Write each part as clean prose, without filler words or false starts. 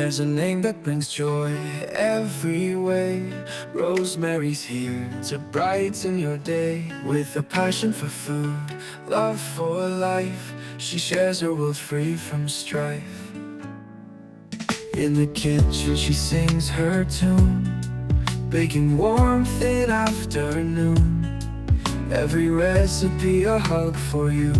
There's a name that brings joy every way. Rosemary's here to brighten your day. With a passion for food, love for life, she shares her world free from strife. In the kitchen she sings her tune, baking warmth in afternoon. Every recipe a hug for you,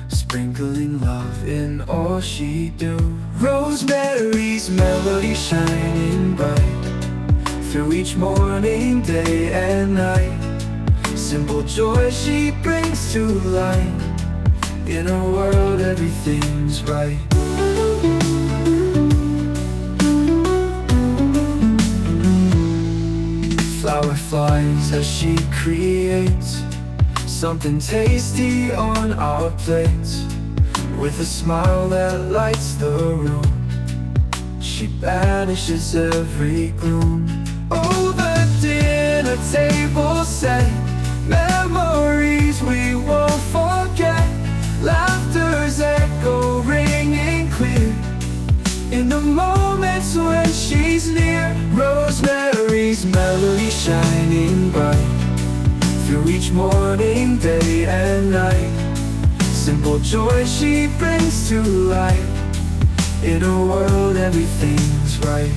sprinkling love in all she do. Rosemary's melody shining bright through each morning, day and night. Simple joy she brings to light. In a world everything's right. Flower flies as she creates something tasty on our plates. With a smile that lights the room, she banishes every gloom. Oh, the dinner table set, memories we won't forget. Laughter's echo ringing clear in the moments when she's near. Rosemary's melody shining bright through each morning, day and night. Simple joy she brings to light. In a world everything's right.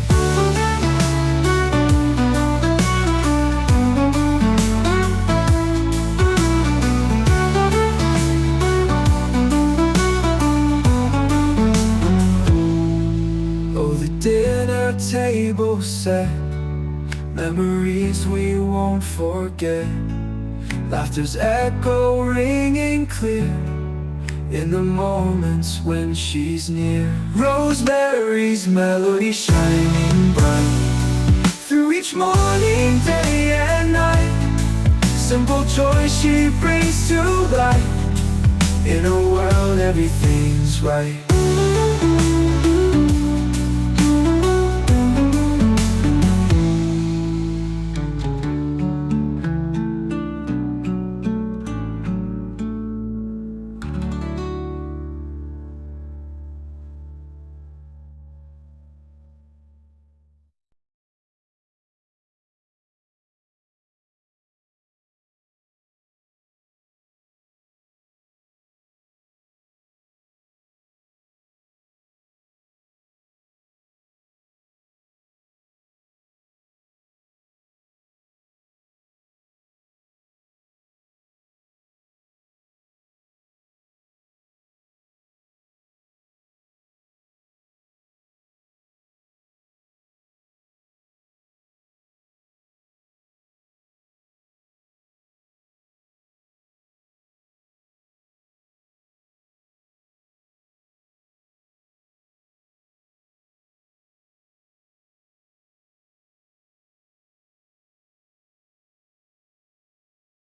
Oh, the dinner table set, memories we won't forget. Laughter's echo ringing clear in the moments when she's near. Rosemary's melody shining bright through each morning, day and night. Simple joy she brings to light. In a world everything's right.